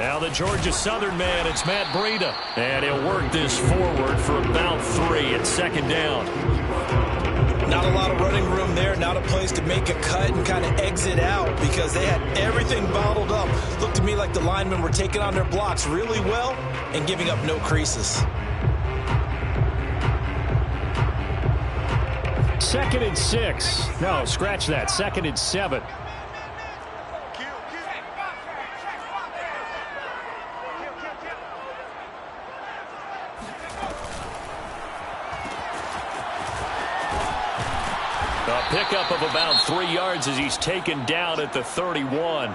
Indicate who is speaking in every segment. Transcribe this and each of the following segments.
Speaker 1: Now the Georgia Southern man, it's Matt Breida. And he'll work this forward for about 3 at second down.
Speaker 2: Not a lot of running room there, not a place to make a cut and kind of exit out because they had everything bottled up. Looked to me like the linemen were taking on their blocks really well and giving up no creases.
Speaker 1: 2nd and 6. No, scratch that. 2nd and 7. A pickup of about 3 yards as he's taken down at the 31.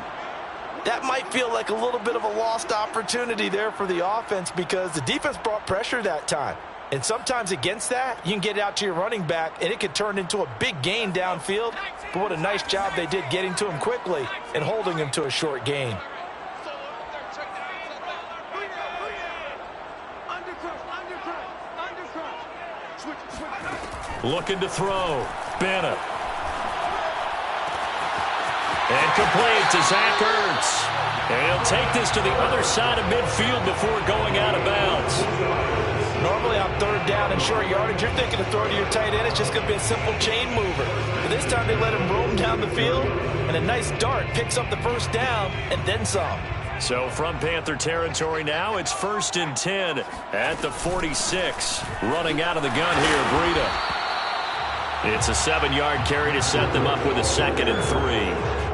Speaker 2: That might feel like a little bit of a lost opportunity there for the offense because the defense brought pressure that time. And sometimes against that, you can get out to your running back, and it could turn into a big gain downfield. But what a nice job they did getting to him quickly and holding him to a short gain.
Speaker 1: Looking to throw. Bennett. And complete to Zach Ertz. And he'll take this to the other side of midfield before going out of bounds.
Speaker 2: Normally on 3rd down and short yardage, you're thinking to throw to your tight end. It's just going to be a simple chain mover. But this time they let him roam down the field, and a nice dart picks up the first down and then some.
Speaker 1: So from Panther territory now, it's 1st and 10 at the 46. Running out of the gun here, Breida. It's a 7-yard carry to set them up with a 2nd and 3.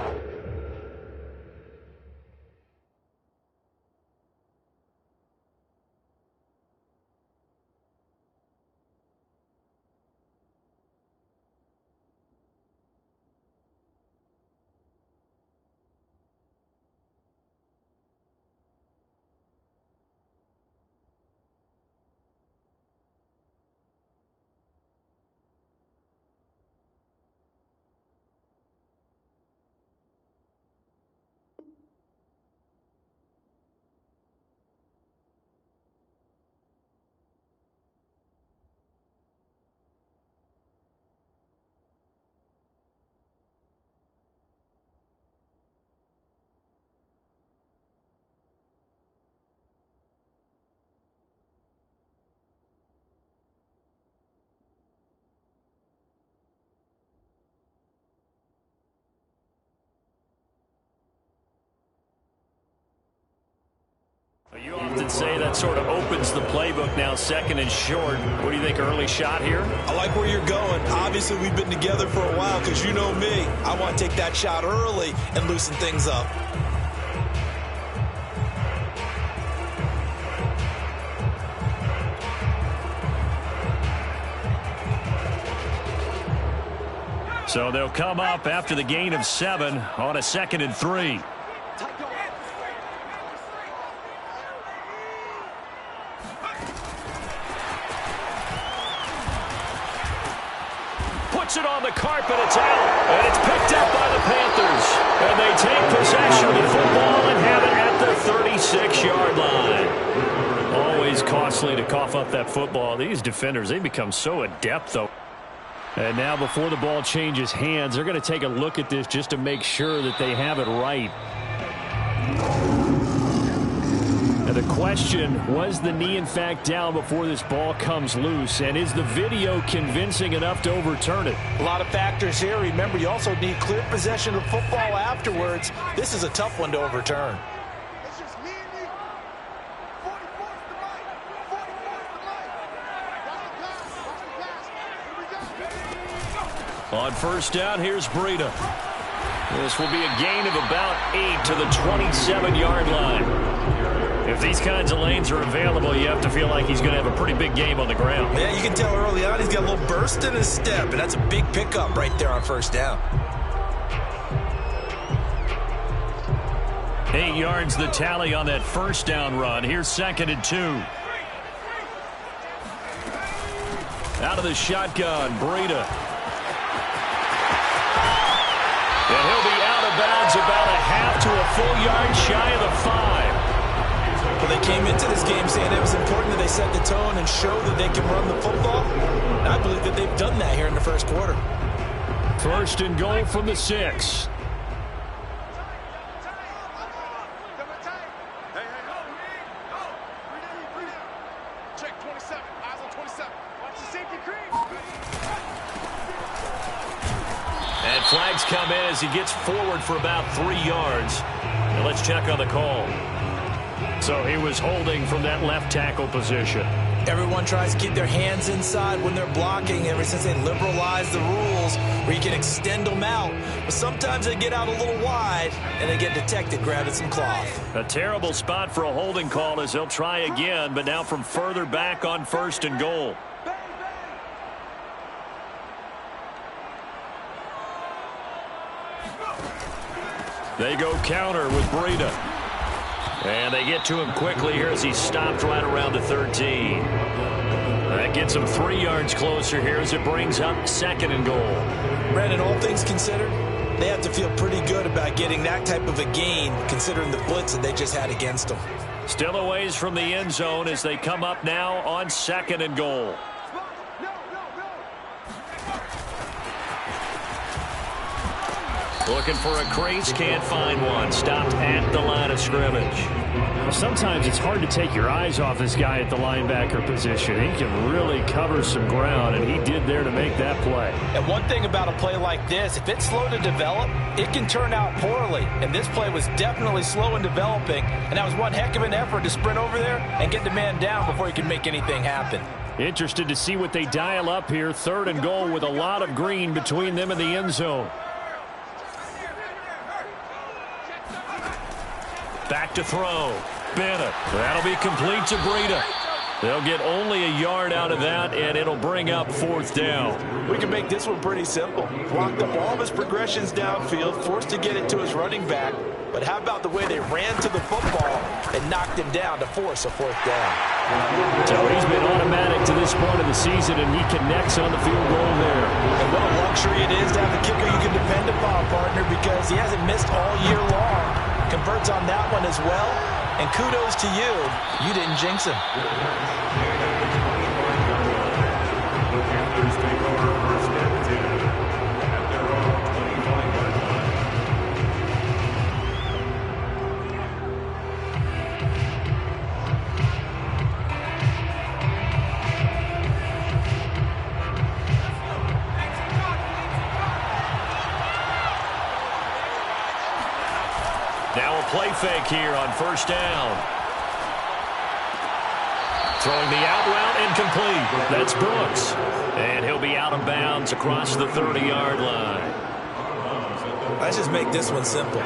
Speaker 1: You often say that sort of opens the playbook now, 2nd and short. What do you think, early shot here?
Speaker 2: I like where you're going. Obviously, we've been together for a while because you know me. I want to take that shot early and loosen things up.
Speaker 1: So they'll come up after the gain of 7 on a 2nd and 3. Puts it on the carpet, it's out, and it's picked up by the Panthers. And they take possession of the football and have it at the 36-yard line. Always costly to cough up that football. These defenders, they become so adept, though. And now before the ball changes hands, they're going to take a look at this just to make sure that they have it right. And the question, was the knee in fact down before this ball comes loose? And is the video convincing enough to overturn it?
Speaker 2: A lot of factors here. Remember, you also need clear possession of football afterwards. This is a tough one to overturn.
Speaker 1: On 1st down, here's Breida. This will be a gain of about 8 to the 27-yard line. If these kinds of lanes are available, you have to feel like he's going to have a pretty big game on the ground.
Speaker 2: Yeah, you can tell early on he's got a little burst in his step, and that's a big pickup right there on 1st down.
Speaker 1: 8 yards the tally on that 1st down run. Here's 2nd and 2. Out of the shotgun, Breida. And he'll be out of bounds about a half to a full yard shy of the 5.
Speaker 2: Well, they came into this game saying it was important that they set the tone and show that they can run the football. And I believe that they've done that here in the 1st quarter.
Speaker 1: 1st and goal from the 6. And flags come in as he gets forward for about 3 yards. And let's check on the call. So he was holding from that left tackle position.
Speaker 2: Everyone tries to keep their hands inside when they're blocking ever since they liberalized the rules where you can extend them out. But sometimes they get out a little wide and they get detected grabbing some cloth.
Speaker 1: A terrible spot for a holding call as they'll try again, but now from further back on 1st and goal. They go counter with Breida. And they get to him quickly here as he stopped right around the 13. That gets him 3 yards closer here as it brings up 2nd and goal.
Speaker 2: Brandon, all things considered, they have to feel pretty good about getting that type of a gain considering the blitz that they just had against them.
Speaker 1: Still a ways from the end zone as they come up now on 2nd and goal. Looking for a crease, can't find one. Stopped at the line of scrimmage.
Speaker 3: Well, sometimes it's hard to take your eyes off this guy at the linebacker position. He can really cover some ground, and he did there to make that play.
Speaker 2: And one thing about a play like this, if it's slow to develop, it can turn out poorly. And this play was definitely slow in developing, and that was one heck of an effort to sprint over there and get the man down before he could make anything happen.
Speaker 3: Interested to see what they dial up here. 3rd and goal with a lot of green between them and the end zone.
Speaker 1: Back to throw. Bennett. That'll be complete to Breida. They'll get only a yard out of that, and it'll bring up 4th down.
Speaker 2: We can make this one pretty simple. Blocked up all of his progressions downfield, forced to get it to his running back. But how about the way they ran to the football and knocked him down to force a 4th down?
Speaker 3: So he's been automatic to this point of the season, and he connects on the field goal there.
Speaker 2: And what a luxury it is to have a kicker you can depend upon, partner, because he hasn't missed all year long. Converts on that one as well. And kudos to you. You didn't jinx him.
Speaker 1: Now a play fake here on 1st down. Throwing the out route incomplete. That's Brooks. And he'll be out of bounds across the 30-yard line.
Speaker 2: Let's just make this one simple.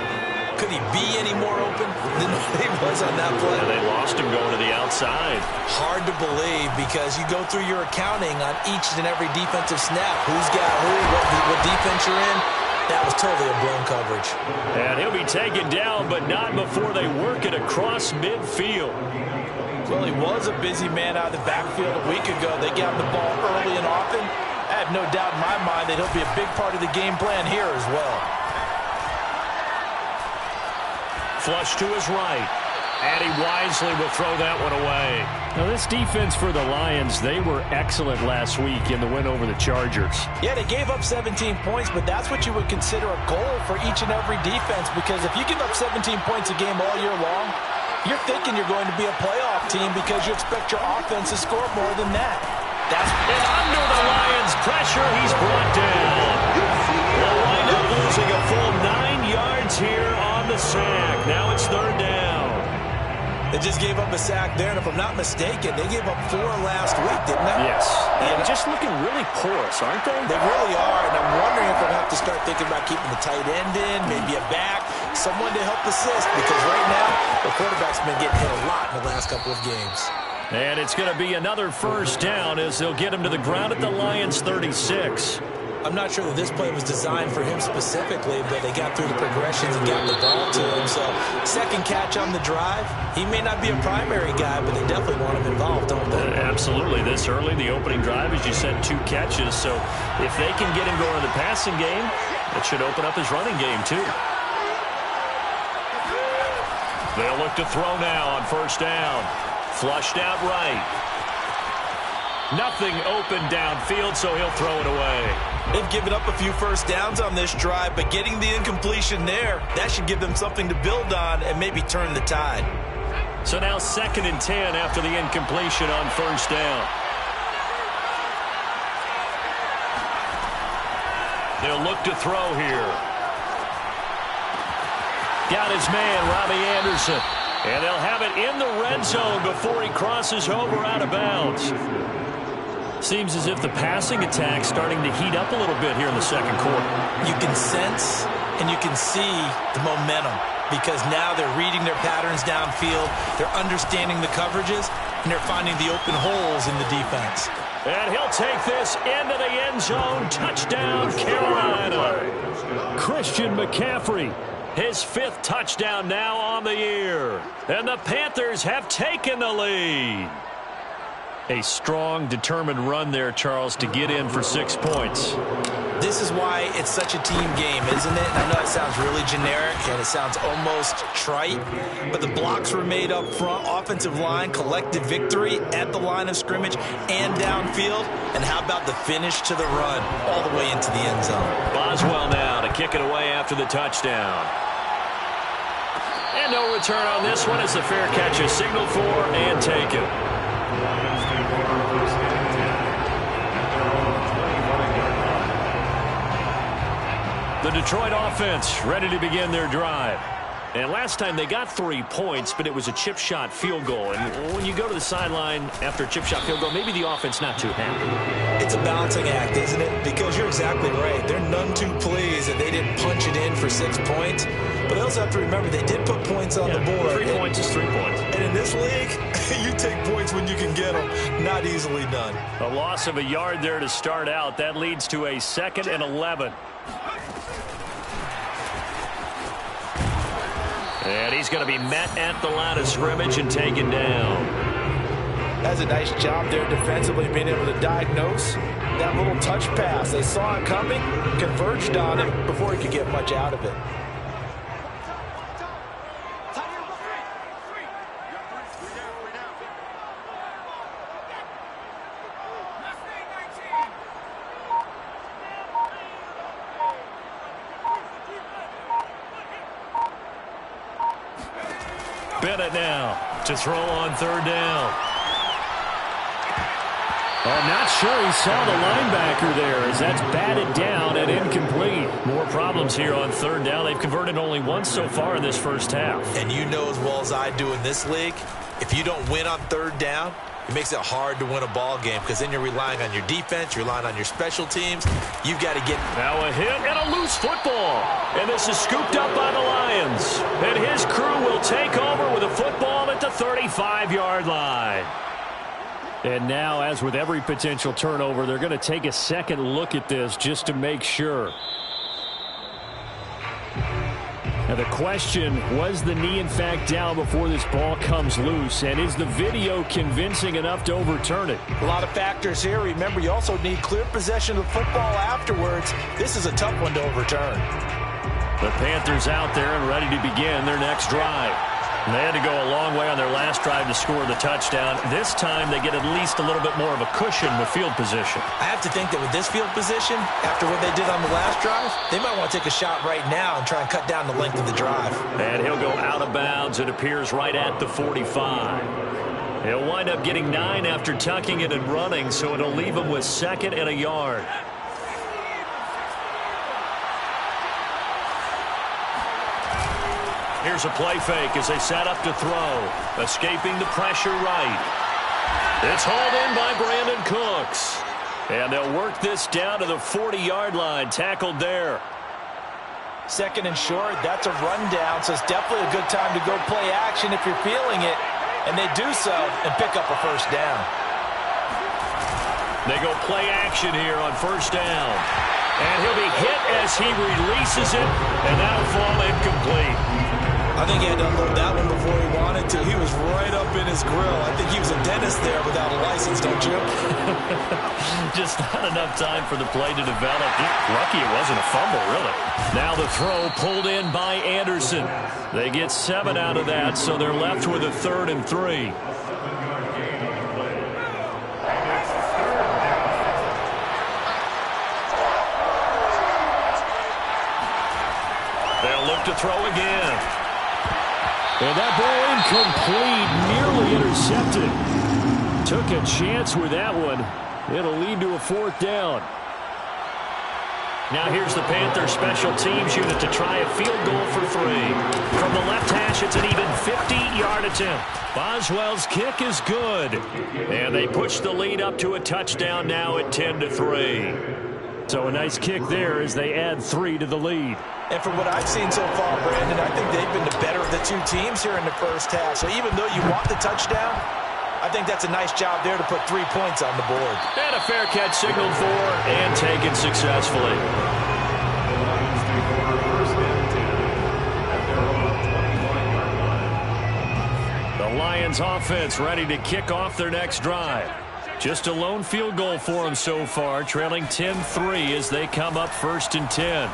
Speaker 2: Could he be any more open than he was on that play?
Speaker 1: And they lost him going to the outside.
Speaker 2: Hard to believe because you go through your accounting on each and every defensive snap. Who's got who, what defense you're in. That was totally a blown coverage.
Speaker 1: And he'll be taken down, but not before they work it across midfield.
Speaker 2: Well, he was a busy man out of the backfield a week ago. They got him the ball early and often. I have no doubt in my mind that he'll be a big part of the game plan here as well.
Speaker 1: Flush to his right. And he wisely will throw that one away.
Speaker 3: Now, this defense for the Lions, they were excellent last week in the win over the Chargers.
Speaker 2: Yeah, they gave up 17 points, but that's what you would consider a goal for each and every defense, because if you give up 17 points a game all year long, you're thinking you're going to be a playoff team because you expect your offense to score more than that.
Speaker 1: And under the Lions' pressure, he's brought down. They'll wind up losing a full 9 yards here on the sack. Now it's 3rd down.
Speaker 2: They just gave up a sack there, and if I'm not mistaken, they gave up 4 last week, didn't they?
Speaker 3: Yes. And just looking really porous, aren't they?
Speaker 2: They really are, and I'm wondering if they'll have to start thinking about keeping the tight end in, maybe a back, someone to help assist, because right now, the quarterback's been getting hit a lot in the last couple of games.
Speaker 1: And it's going to be another 1st down as they'll get him to the ground at the Lions' 36.
Speaker 2: I'm not sure that this play was designed for him specifically, but they got through the progressions and got the ball to him. So, 2nd catch on the drive. He may not be a primary guy, but they definitely want him involved, don't they?
Speaker 1: Absolutely. This early, the opening drive, as you said, 2 catches. So, if they can get him going in the passing game, it should open up his running game, too. They'll look to throw now on 1st down. Flushed out right. Nothing open downfield, so he'll throw it away.
Speaker 2: They've given up a few 1st downs on this drive, but getting the incompletion there, that should give them something to build on and maybe turn the tide.
Speaker 1: So now 2nd and 10 after the incompletion on first down. They'll look to throw here. Got his man, Robbie Anderson. And they'll have it in the red zone before he crosses over out of bounds. Seems as if the passing attack's starting to heat up a little bit here in the second quarter.
Speaker 2: You can sense and you can see the momentum because now they're reading their patterns downfield, they're understanding the coverages, and they're finding the open holes in the defense.
Speaker 1: And he'll take this into the end zone. Touchdown, Carolina. Christian McCaffrey, his 5th touchdown now on the year. And the Panthers have taken the lead. A strong, determined run there, Charles, to get in for 6 points.
Speaker 2: This is why it's such a team game, isn't it? I know it sounds really generic and it sounds almost trite, but the blocks were made up front, offensive line, collective victory at the line of scrimmage and downfield. And how about the finish to the run all the way into the end zone?
Speaker 1: Boswell now to kick it away after the touchdown. And no return on this one as the fair catch is signaled for and taken. The Detroit offense ready to begin their drive. And last time they got 3 points, but it was a chip shot field goal. And when you go to the sideline after a chip shot field goal, maybe the offense not too happy.
Speaker 2: It's a balancing act, isn't it? Because you're exactly right. They're none too pleased that they didn't punch it in for 6 points. But they also have to remember they did put points on the board.
Speaker 1: 3 points is 3 points.
Speaker 2: And in this league, you take points when you can get them. Not easily done.
Speaker 1: A loss of a yard there to start out. That leads to a 2nd and 11. And he's going to be met at the line of scrimmage and taken down.
Speaker 2: That's a nice job there defensively, being able to diagnose that little touch pass. They saw it coming, converged on it before he could get much out of it.
Speaker 1: Bennett now to throw on 3rd down. I'm not sure he saw the linebacker there as that's batted down and incomplete. More problems here on 3rd down. They've converted only once so far in this first half.
Speaker 2: And you know as well as I do in this league, if you don't win on 3rd down, it makes it hard to win a ball game because then you're relying on your defense, you're relying on your special teams. You've got to get...
Speaker 1: Now a hit and a loose football. And this is scooped up by the Lions. And his crew will take over with a football at the 35-yard line. And now, as with every potential turnover, they're going to take a second look at this just to make sure. Now the question, was the knee in fact down before this ball comes loose? And is the video convincing enough to overturn it?
Speaker 2: A lot of factors here. Remember, you also need clear possession of the football afterwards. This is a tough one to overturn.
Speaker 1: The Panthers out there and ready to begin their next drive. And they had to go a long way on their last drive to score the touchdown. This time they get at least a little bit more of a cushion with field position.
Speaker 2: I have to think that with this field position, after what they did on the last drive, they might want to take a shot right now and try and cut down the length of the drive.
Speaker 1: And he'll go out of bounds, it appears, right at the 45. He'll wind up getting 9 after tucking it and running, so it'll leave him with 2nd and a yard. Here's a play fake as they set up to throw. Escaping the pressure right. It's hauled in by Brandon Cooks. And they'll work this down to the 40-yard line. Tackled there.
Speaker 2: 2nd and short, that's a rundown, so it's definitely a good time to go play action if you're feeling it. And they do so and pick up a first down.
Speaker 1: They go play action here on first down. And he'll be hit as he releases it, and that'll fall incomplete.
Speaker 2: I think he had to unload that one before he wanted to. He was right up in his grill. I think he was a dentist there without a license, don't you?
Speaker 1: Just not enough time for the play to develop. Lucky it wasn't a fumble, really. Now the throw pulled in by Anderson. They get 7 out of that, so they're left with a 3rd and 3. They'll look to throw again.
Speaker 3: And that ball incomplete, nearly intercepted. Took a chance with that one. It'll lead to a 4th down.
Speaker 1: Now here's the Panthers special teams unit to try a field goal for 3. From the left hash, it's an even 50-yard attempt. Boswell's kick is good. And they push the lead up to a touchdown now at 10-3.
Speaker 3: So a nice kick there as they add 3 to the lead.
Speaker 2: And from what I've seen so far, Brandon, I think they've been the better of the two teams here in the first half. So even though you want the touchdown, I think that's a nice job there to put 3 points on the board.
Speaker 1: And a fair catch signaled for and taken successfully. The Lions offense ready to kick off their next drive. Just a lone field goal for them so far, trailing 10-3 as they come up 1st and 10.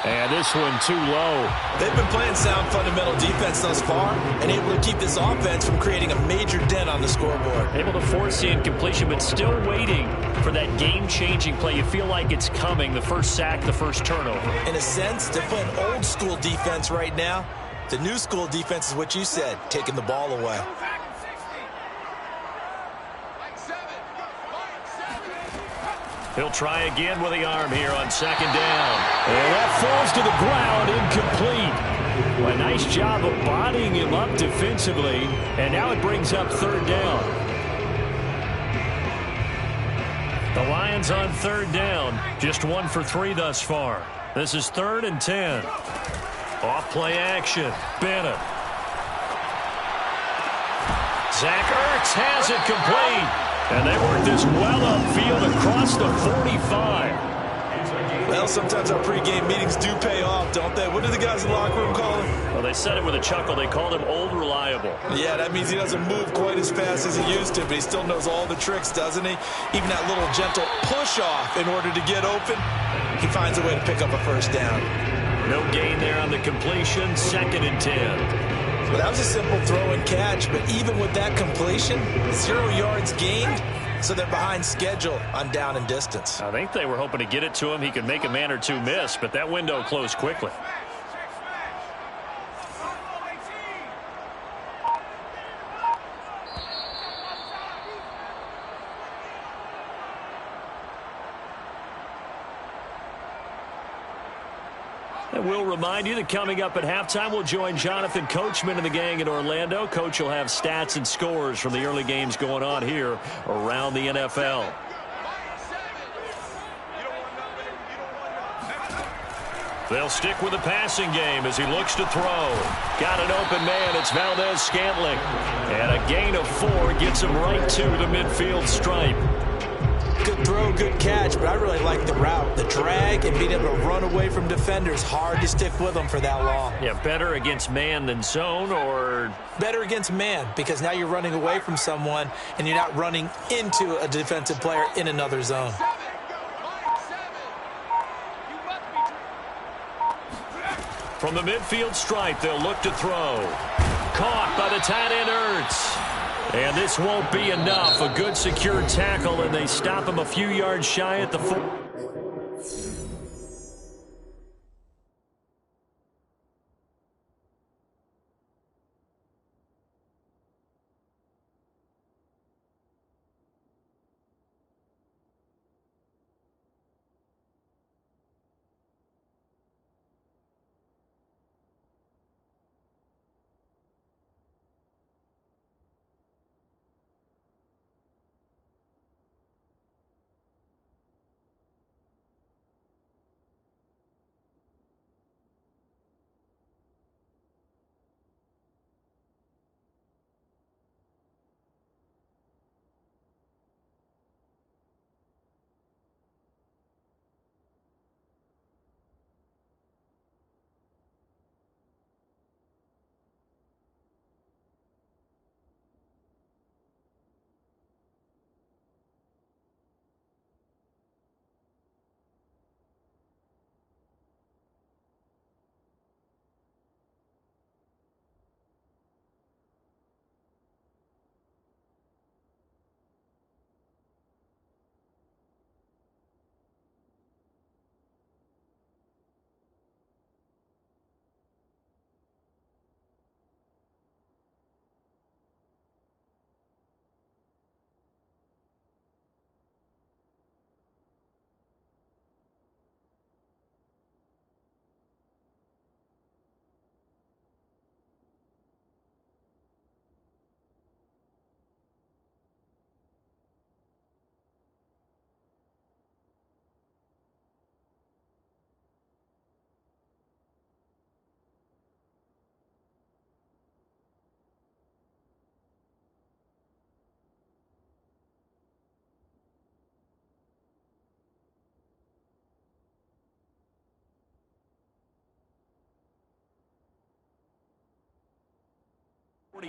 Speaker 3: And this one too low.
Speaker 2: They've been playing sound fundamental defense thus far and able to keep this offense from creating a major dent on the scoreboard.
Speaker 1: Able to force the incompletion, but still waiting for that game-changing play. You feel like it's coming, the first sack, the first turnover.
Speaker 2: In a sense, they're playing old-school defense right now. The new-school defense is what you said, taking the ball away.
Speaker 1: He'll try again with the arm here on 2nd down.
Speaker 3: And that falls to the ground, incomplete. Well, a nice job of bodying him up defensively. And now it brings up 3rd down.
Speaker 1: The Lions on 3rd down. Just 1 for 3 thus far. This is 3rd and 10. Off play action. Bennett. Zach Ertz has it complete. And they work this well upfield across the 45.
Speaker 2: Well, sometimes our pregame meetings do pay off, don't they? What do the guys in the locker room call him?
Speaker 1: Well, they said it with a chuckle. They called him Old Reliable.
Speaker 2: Yeah, that means he doesn't move quite as fast as he used to, but he still knows all the tricks, doesn't he? Even that little gentle push-off in order to get open, he finds a way to pick up a 1st down.
Speaker 1: No gain there on the completion. 2nd and 10.
Speaker 2: Well, that was a simple throw and catch, but even with that completion, 0 yards gained, so they're behind schedule on down and distance.
Speaker 1: I think they were hoping to get it to him. He could make a man or two miss, but that window closed quickly. And we'll remind you that coming up at halftime, we'll join Jonathan Coachman and the gang in Orlando. Coach will have stats and scores from the early games going on here around the NFL. They'll stick with the passing game as he looks to throw. Got an open man. It's Valdez-Scantling. And a gain of 4 gets him right to the midfield stripe.
Speaker 2: Good throw, good catch, but I really like the route. The drag and being able to run away from defenders, hard to stick with them for that long.
Speaker 1: Yeah, better against man than zone, or?
Speaker 2: Better against man, because now you're running away from someone and you're not running into a defensive player in another zone.
Speaker 1: From the midfield stripe, they'll look to throw. Caught by the tight end Ertz. And this won't be enough. A good secure tackle, and they stop him a few yards shy at the 4.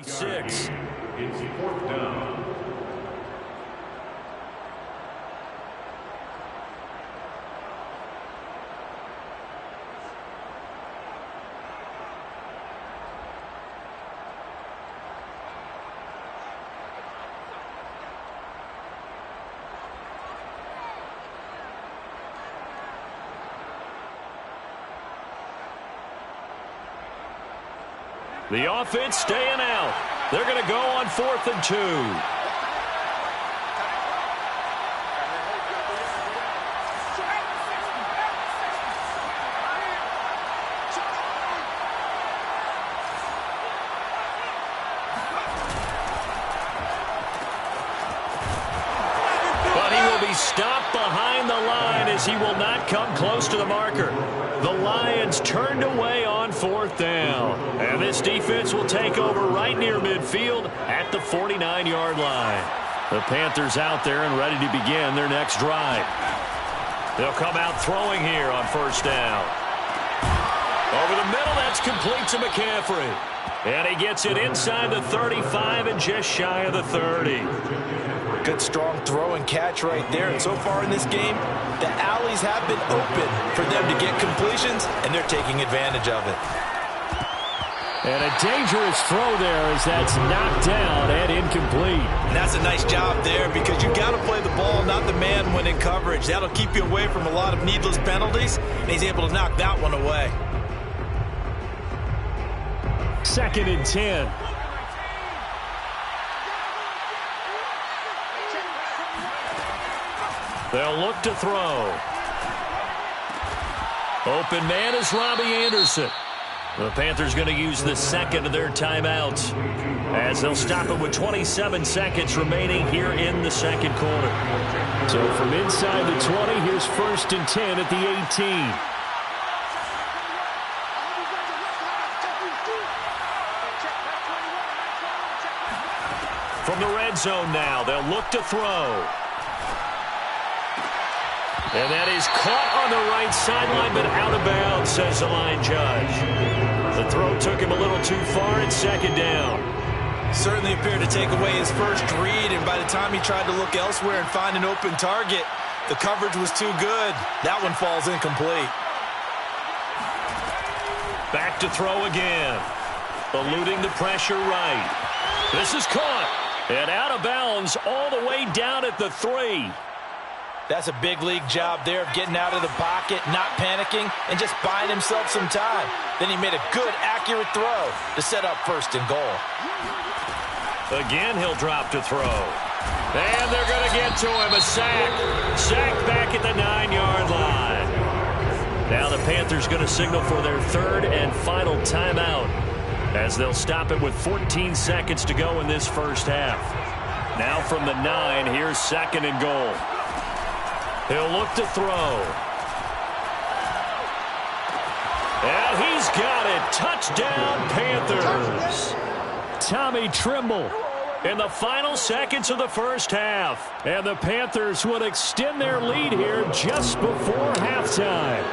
Speaker 1: 46.
Speaker 4: It's 4th down.
Speaker 1: The offense staying out. They're going to go on 4th and 2. But he will be stopped behind the line as he will not come close to the marker. The Lions turned away on 4th down. And this defense will take over right near midfield at the 49-yard line. The Panthers out there and ready to begin their next drive. They'll come out throwing here on 1st down. Over the middle, that's complete to McCaffrey. And he gets it inside the 35 and just shy of the 30.
Speaker 2: Good, strong throw and catch right there. And so far in this game, the alleys have been open for them to get completions, and they're taking advantage of it.
Speaker 3: And a dangerous throw there as that's knocked down and incomplete.
Speaker 2: And that's a nice job there because you got to play the ball, not the man when in coverage. That'll keep you away from a lot of needless penalties, and he's able to knock that one away.
Speaker 3: 2nd and 10.
Speaker 1: They'll look to throw. Open man is Robbie Anderson. The Panthers going to use the second of their timeouts as they'll stop it with 27 seconds remaining here in the second quarter.
Speaker 3: So from inside the 20, here's 1st and 10 at the 18.
Speaker 1: From the red zone now, they'll look to throw. And that is caught on the right sideline, but out of bounds, says the line judge. The throw took him a little too far. It's 2nd down.
Speaker 2: Certainly appeared to take away his first read, and by the time he tried to look elsewhere and find an open target, the coverage was too good. That one falls incomplete.
Speaker 1: Back to throw again. Eluding the pressure right. This is caught. And out of bounds all the way down at the 3.
Speaker 2: That's a big league job there of getting out of the pocket, not panicking, and just buying himself some time. Then he made a good, accurate throw to set up 1st and goal.
Speaker 1: Again, he'll drop to throw. And they're going to get to him. A sack. Sack back at the 9-yard line. Now the Panthers going to signal for their 3rd and final timeout as they'll stop it with 14 seconds to go in this first half. Now from the 9, here's 2nd and goal. He'll look to throw. And he's got it. Touchdown, Panthers.
Speaker 3: Tommy Tremble
Speaker 1: In the final seconds of the first half.
Speaker 3: And the Panthers will extend their lead here just before halftime.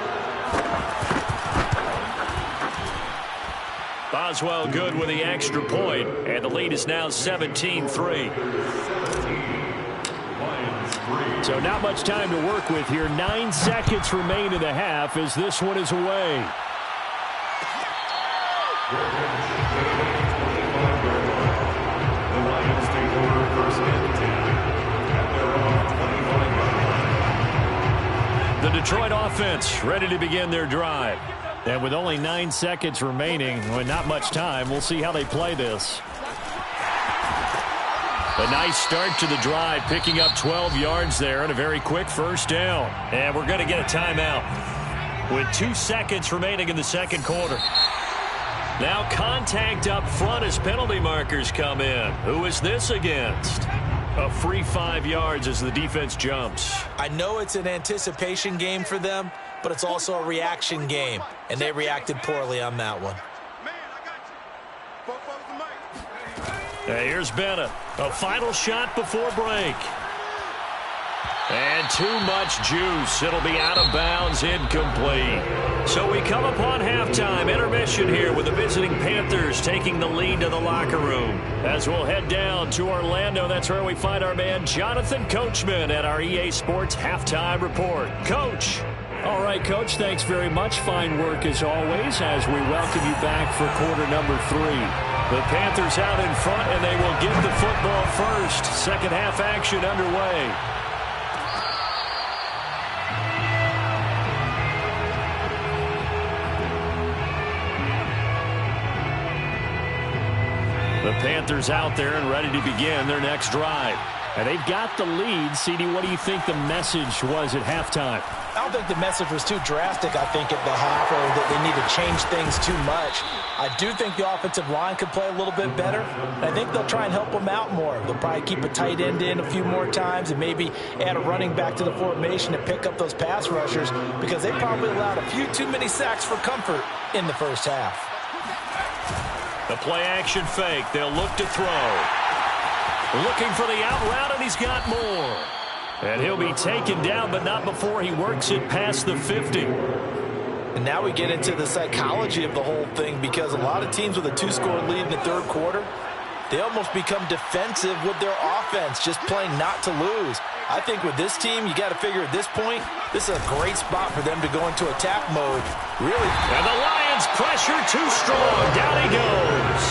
Speaker 1: Boswell good with the extra point, and the lead is now 17-3.
Speaker 3: So not much time to work with here. 9 seconds remain in the half as this one is away.
Speaker 4: The Lions take over 1st and 10 at their own 25-yard line.
Speaker 1: The Detroit offense ready to begin their drive.
Speaker 3: And with only 9 seconds remaining, well, not much time, we'll see how they play this.
Speaker 1: A nice start to the drive, picking up 12 yards there and a very quick first down. And we're going to get a timeout with 2 seconds remaining in the second quarter. Now contact up front as penalty markers come in. Who is this against? A free 5 yards as the defense jumps.
Speaker 2: I know it's an anticipation game for them, but it's also a reaction game, and they reacted poorly on that one.
Speaker 1: Here's Bennett. A final shot before break. And too much juice. It'll be out of bounds, incomplete. So we come upon halftime intermission here with the visiting Panthers taking the lead to the locker room. As we'll head down to Orlando, that's where we find our man Jonathan Coachman at our EA Sports Halftime Report. Coach.
Speaker 3: All right, Coach, thanks very much. Fine work as always as we welcome you back for quarter number 3.
Speaker 1: The Panthers out in front, and they will get the football first. Second half action underway. The Panthers out there and ready to begin their next drive.
Speaker 3: And they've got the lead. CD, what do you think the message was at halftime?
Speaker 2: I don't think the message was too drastic, I think, at the half, or that they need to change things too much. I do think the offensive line could play a little bit better. And I think they'll try and help them out more. They'll probably keep a tight end in a few more times and maybe add a running back to the formation to pick up those pass rushers because they probably allowed a few too many sacks for comfort in the first half.
Speaker 1: The play-action fake. They'll look to throw. Looking for the out route, and he's got more. And he'll be taken down, but not before he works it past the 50.
Speaker 2: And now we get into the psychology of the whole thing because a lot of teams with a 2-score lead in the third quarter, they almost become defensive with their offense, just playing not to lose. I think with this team, you got to figure at this point, this is a great spot for them to go into attack mode. Really.
Speaker 1: And the Lions pressure too strong. Down he goes.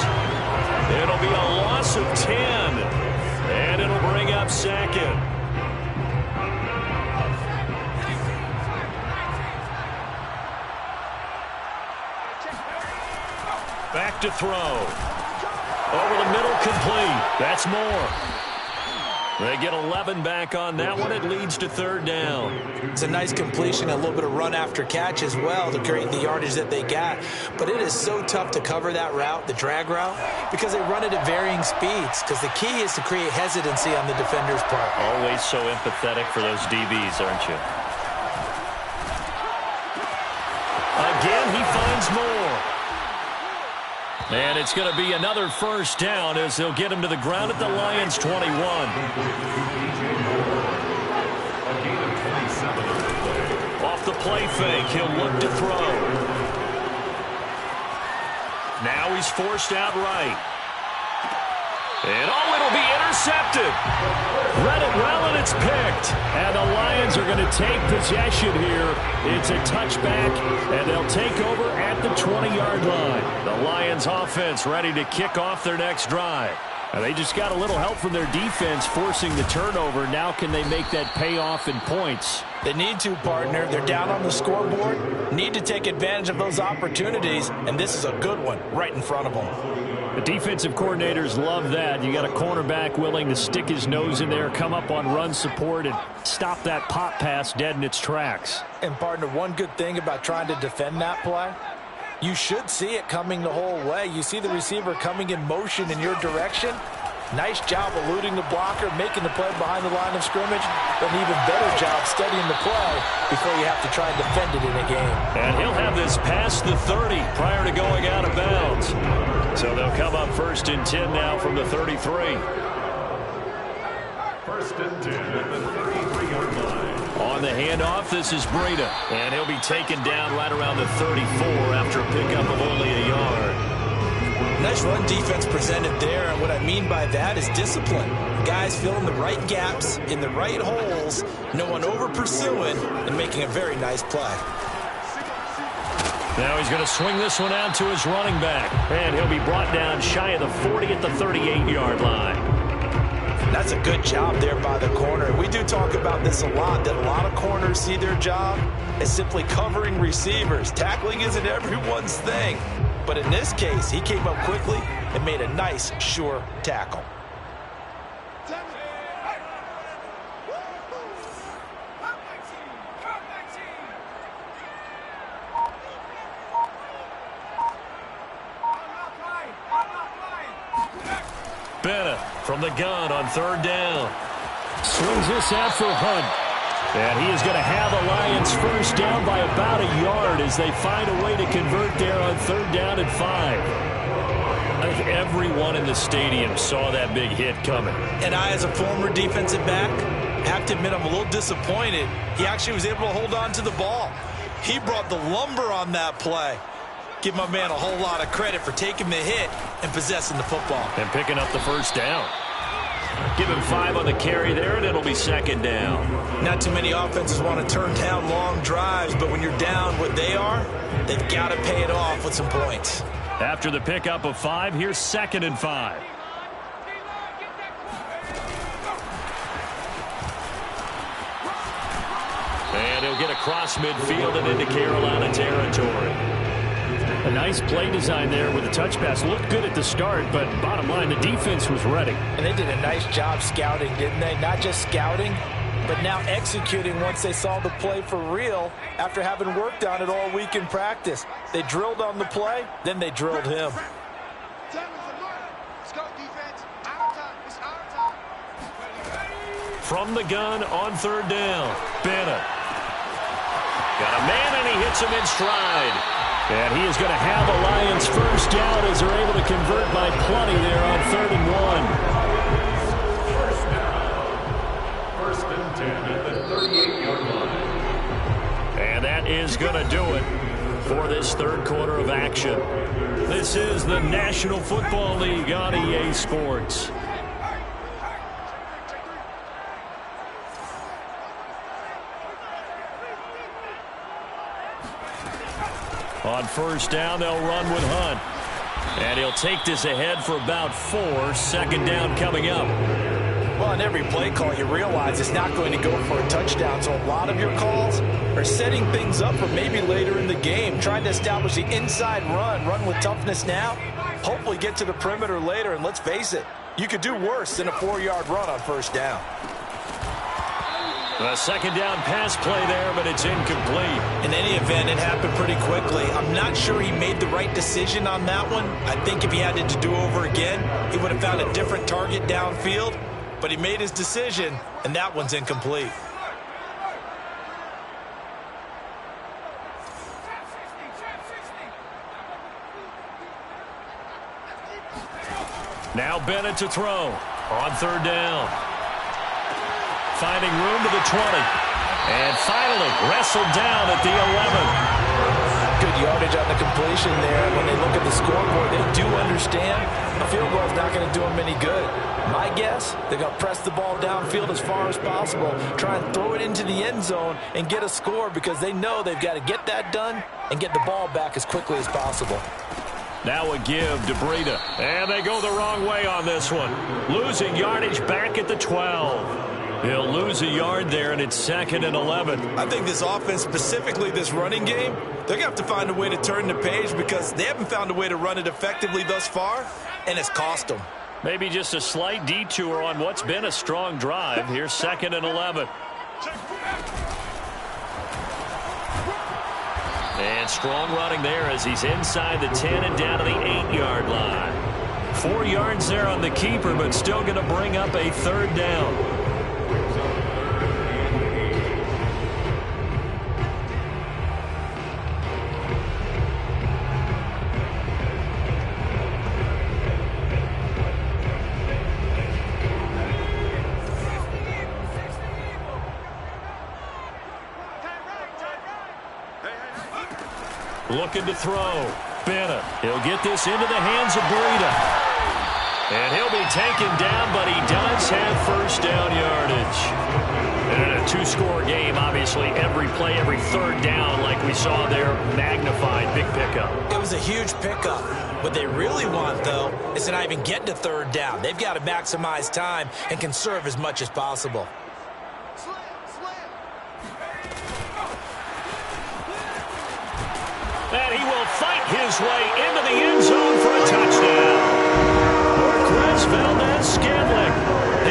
Speaker 1: It'll be a loss of 10. And it'll bring up second. Back to throw. Over the middle, complete. That's more. They get 11 back on that one. It leads to third down.
Speaker 2: It's a nice completion, a little bit of run after catch as well to create the yardage that they got. But it is so tough to cover that route, the drag route, because they run it at varying speeds. Because the key is to create hesitancy on the defender's part.
Speaker 1: Always so empathetic for those DBs, aren't you? Again, he finds more. And it's going to be another first down as they'll get him to the ground at the Lions' 21. Off the play fake, he'll look to throw. Now he's forced out right. And oh, it'll be intercepted. Read it well, and it's picked. And the Lions are going to take possession here. It's a touchback, and they'll take over at the 20-yard line. The Lions offense ready to kick off their next drive. And they just got a little help from their defense forcing the turnover. Now can they make that pay off in points?
Speaker 2: They need to, partner. They're down on the scoreboard. Need to take advantage of those opportunities, and this is a good one right in front of them.
Speaker 3: The defensive coordinators love that. You got a cornerback willing to stick his nose in there, come up on run support, and stop that pop pass dead in its tracks.
Speaker 2: And, partner, one good thing about trying to defend that play, you should see it coming the whole way. You see the receiver coming in motion in your direction. Nice job eluding the blocker, making the play behind the line of scrimmage. But an even better job studying the play before you have to try and defend it in a game.
Speaker 1: And he'll have this past the 30 prior to going out of bounds. So they'll come up first and 10 now from the 33.
Speaker 4: First and 10 at the 33-yard line.
Speaker 1: On the handoff, this is Breida. And he'll be taken down right around the 34 after a pickup of only a yard.
Speaker 2: Nice run defense presented there, and what I mean by that is discipline. Guys filling the right gaps in the right holes, no one over-pursuing, and making a very nice play.
Speaker 1: Now he's going to swing this one out to his running back, and he'll be brought down shy of the 40 at the 38-yard line.
Speaker 2: That's a good job there by the corner. We do talk about this a lot, that a lot of corners see their job as simply covering receivers. Tackling isn't everyone's thing. But in this case, he came up quickly and made a nice, sure tackle.
Speaker 1: Bennett from the gun on third down.
Speaker 3: Swings this out for Hunt. And he is going to have the Lions first down by about a yard as they find a way to convert there on third down and 5.
Speaker 1: I think everyone in the stadium saw that big hit coming.
Speaker 2: And I, as a former defensive back, I have to admit I'm a little disappointed. He actually was able to hold on to the ball. He brought the lumber on that play. Give my man a whole lot of credit for taking the hit and possessing the football.
Speaker 3: And picking up the first down. Give him 5 on the carry there, and it'll be second down.
Speaker 2: Not too many offenses want to turn down long drives, but when you're down what they are, they've got to pay it off with some points.
Speaker 3: After the pickup of 5, here's 2nd and 5. And he'll get across midfield and into Carolina territory. A nice play design there with the touch pass. Looked good at the start, but bottom line, the defense was ready.
Speaker 2: And they did a nice job scouting, didn't they? Not just scouting, but now executing once they saw the play for real after having worked on it all week in practice. They drilled on the play, then they drilled him.
Speaker 3: From the gun on 3rd down, Bennett. Got a man, and he hits him in stride. And he is going to have a Lions first down as they're able to convert by plenty there on 3rd and
Speaker 4: 1. First and 10 at the 38-yard line.
Speaker 3: And that is going to do it for this 3rd quarter of action. This is the National Football League on EA Sports. On 1st down, they'll run with Hunt. And he'll take this ahead for about 4. 2nd down coming up.
Speaker 2: Well, in every play call, you realize it's not going to go for a touchdown. So a lot of your calls are setting things up for maybe later in the game, trying to establish the inside run with toughness now, hopefully get to the perimeter later. And let's face it, you could do worse than a 4-yard run on 1st down.
Speaker 3: A 2nd down pass play there, but it's incomplete.
Speaker 2: In any event, it happened pretty quickly. I'm not sure he made the right decision on that one. I think if he had it to do over again, he would have found a different target downfield. But he made his decision, and that one's incomplete.
Speaker 3: Now Bennett to throw on 3rd down. Finding room to the 20. And finally wrestled down at the 11.
Speaker 2: Good yardage on the completion there. When they look at the scoreboard, they do understand a field goal is not going to do them any good. My guess, they're going to press the ball downfield as far as possible, try and throw it into the end zone and get a score because they know they've got to get that done and get the ball back as quickly as possible.
Speaker 3: Now a give to Breida. And they go the wrong way on this one. Losing yardage back at the 12. He'll lose a yard there, and it's 2nd and 11.
Speaker 2: I think this offense, specifically this running game, they're going to have to find a way to turn the page because they haven't found a way to run it effectively thus far, and it's cost them.
Speaker 3: Maybe just a slight detour on what's been a strong drive. Here's 2nd and 11. And strong running there as he's inside the 10 and down to the 8-yard line. 4 yards there on the keeper, but still going to bring up a 3rd down. Looking to throw. Bennett. He'll get this into the hands of Breida. And he'll be taken down, but he does have first down yardage. And in a 2-score game, obviously, every play, every 3rd down, like we saw there, magnified. Big pickup.
Speaker 2: It was a huge pickup. What they really want, though, is to not even get to 3rd down. They've got to maximize time and conserve as much as possible.
Speaker 3: And he will fight his way into the end zone for a touchdown. Marquez Valdez-Scantling,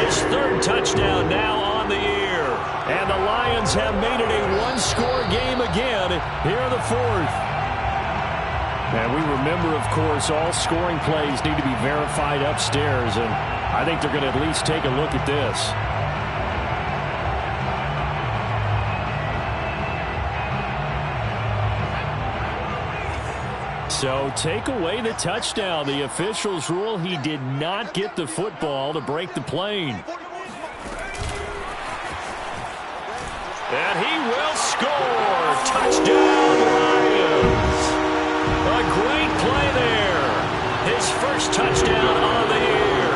Speaker 3: his 3rd touchdown now on the year. And the Lions have made it a 1-score game again here in the 4th. And we remember, of course, all scoring plays need to be verified upstairs, and I think they're going to at least take a look at this. So take away the touchdown. The officials rule he did not get the football to break the plane.
Speaker 1: And he will score. Touchdown, Lions. A great play there. His first touchdown on the year.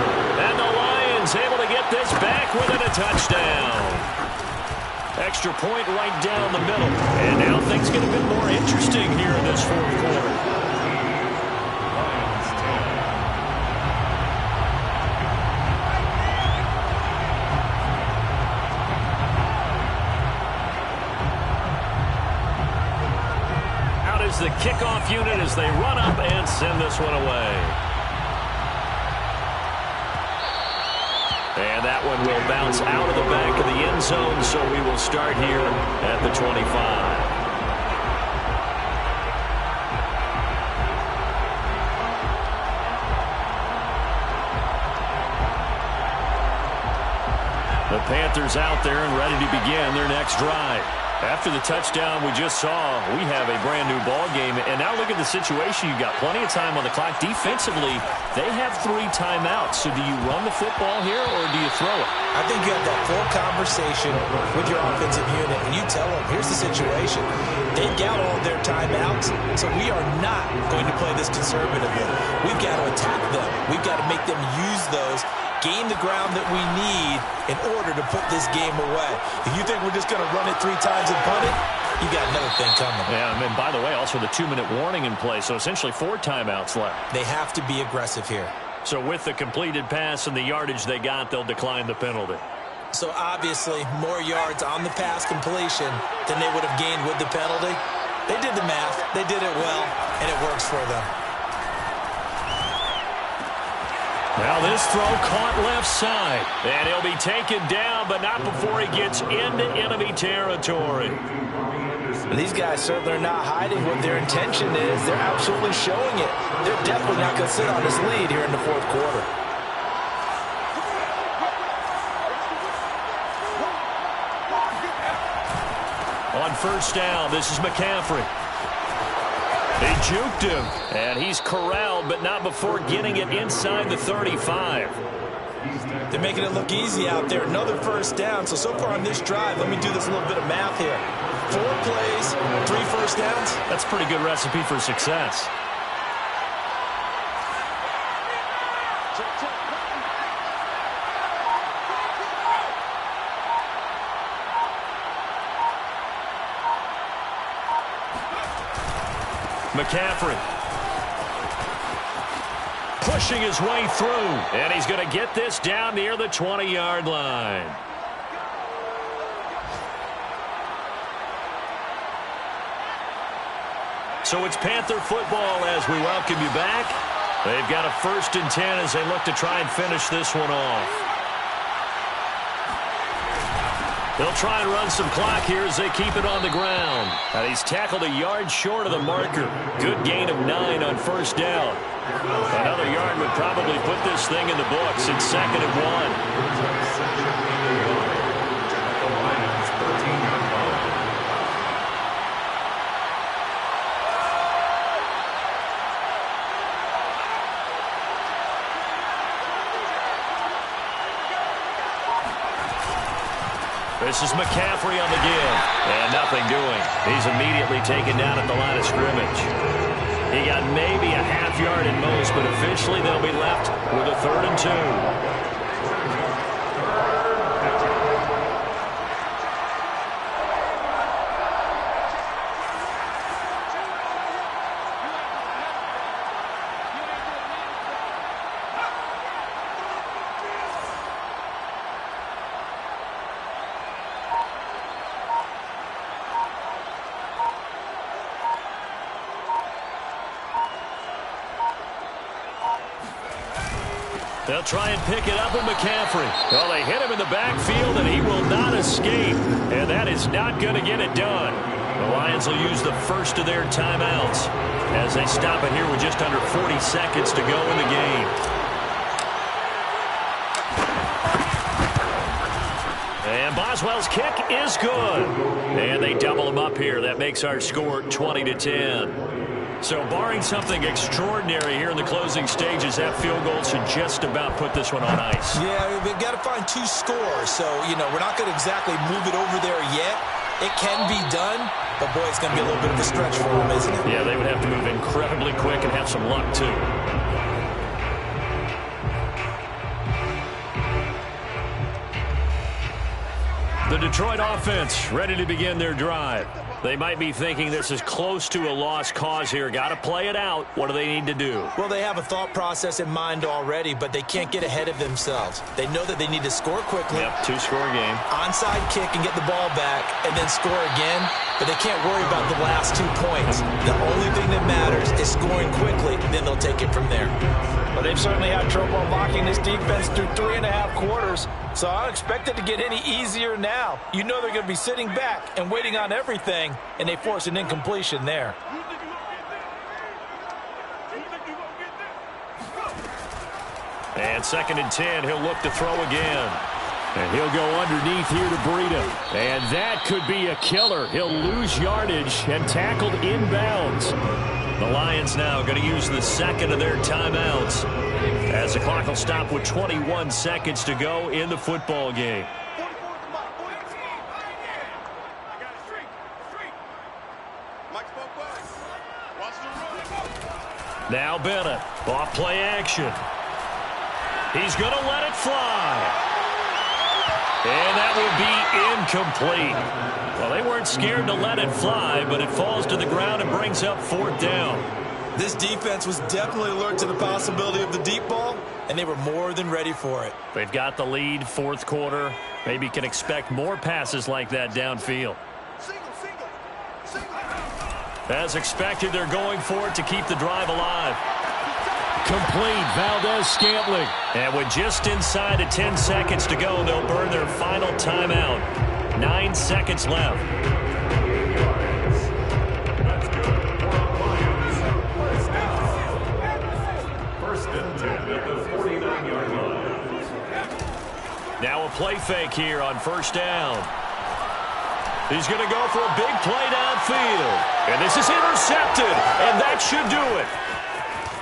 Speaker 1: And the Lions able to get this back within a touchdown. Extra point right down the middle. And now things get a bit more interesting here in this fourth quarter. The kickoff unit as they run up and send this one away. And that one will bounce out of the back of the end zone, so we will start here at the 25. The Panthers out there and ready to begin their next drive. After the touchdown we just saw, we have a brand-new ball game. And now look at the situation. You've got plenty of time on the clock. Defensively, they have 3 timeouts. So do you run the football here or do you throw it?
Speaker 2: I think you have that full conversation with your offensive unit, and you tell them, here's the situation. They've got all their timeouts, so we are not going to play this conservatively. We've got to attack them. We've got to make them use those, gain the ground that we need in order to put this game away. If you think we're just going to run it 3 times and punt it, you got another thing coming.
Speaker 1: Yeah, and by the way, also the 2-minute warning in play, so essentially 4 timeouts left.
Speaker 2: They have to be aggressive here.
Speaker 1: So with the completed pass and the yardage they got, they'll decline the penalty.
Speaker 2: So obviously more yards on the pass completion than they would have gained with the penalty. They did the math, they did it well, and it works for them.
Speaker 1: Now this throw caught left side. And he'll be taken down, but not before he gets into enemy territory.
Speaker 2: And these guys certainly are not hiding what their intention is. They're absolutely showing it. They're definitely not going to sit on this lead here in the fourth quarter.
Speaker 1: On first down, this is McCaffrey. They juked him, and he's corralled, but not before getting it inside the 35.
Speaker 2: They're making it look easy out there. Another first down. So far on this drive, let me do this little bit of math here. 4 plays, 3 first downs.
Speaker 1: That's a pretty good recipe for success. McCaffrey pushing his way through, and he's going to get this down near the 20-yard line. So it's Panther football as we welcome you back. They've got a 1st and 10 as they look to try and finish this one off. They'll try and run some clock here as they keep it on the ground. And he's tackled a yard short of the marker. Good gain of 9 on first down. Another yard would probably put this thing in the books. It's 2nd and 1. This is McCaffrey on the give. And nothing doing. He's immediately taken down at the line of scrimmage. He got maybe a half yard at most, but officially they'll be left with a 3rd and 2. They'll try and pick it up with McCaffrey. Well, they hit him in the backfield, and he will not escape. And that is not going to get it done. The Lions will use the first of their timeouts as they stop it here with just under 40 seconds to go in the game. And Boswell's kick is good. And they double him up here. That makes our score 20-10. So barring something extraordinary here in the closing stages, that field goal should just about put this one on ice.
Speaker 2: Yeah, we've got to find 2 scores. So, we're not going to exactly move it over there yet. It can be done, but boy, it's going to be a little bit of a stretch for them, isn't it?
Speaker 1: Yeah, they would have to move incredibly quick and have some luck, too. The Detroit offense ready to begin their drive. They might be thinking this is close to a lost cause here. Got to play it out. What do they need to do?
Speaker 2: Well, they have a thought process in mind already, but they can't get ahead of themselves. They know that they need to score quickly.
Speaker 1: Yep, two-score game.
Speaker 2: Onside kick and get the ball back and then score again, but they can't worry about the last 2 points. The only thing that matters is scoring quickly, then they'll take it from there. Well, they've certainly had trouble unlocking this defense through 3.5 quarters, so I don't expect it to get any easier now. You know they're going to be sitting back and waiting on everything, and they force an incompletion there.
Speaker 1: And 2nd and 10, he'll look to throw again. And he'll go underneath here to Breida. And that could be a killer. He'll lose yardage and tackled inbounds. The Lions now going to use the second of their timeouts as the clock will stop with 21 seconds to go in the football game. Now Bennett, off play action. He's going to let it fly. And that will be incomplete. Well, they weren't scared to let it fly, but it falls to the ground and brings up 4th down.
Speaker 2: This defense was definitely alert to the possibility of the deep ball, and they were more than ready for it.
Speaker 1: They've got the lead, 4th quarter. Maybe can expect more passes like that downfield. As expected, they're going for it to keep the drive alive. Complete, Valdez-Scantling. And with just inside of 10 seconds to go, they'll burn their final timeout. 9 seconds left.
Speaker 4: First and 10 at the 49-yard line.
Speaker 1: Now a play fake here on 1st down. He's going to go for a big play downfield. And this is intercepted, and that should do it.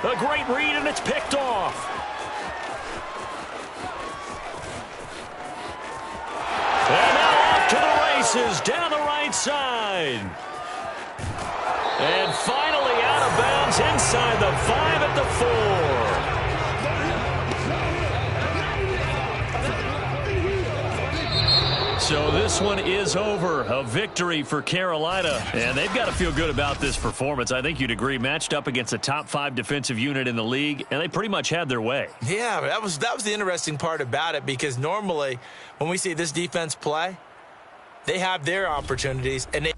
Speaker 1: A great read, and it's picked off. And now off to the races, down the right side. And finally out of bounds inside the 5 at the 4. So this one is over. A victory for Carolina. And they've got to feel good about this performance. I think you'd agree. Matched up against a top 5 defensive unit in the league, and they pretty much had their way.
Speaker 2: Yeah, that was the interesting part about it, because normally when we see this defense play, they have their opportunities, and they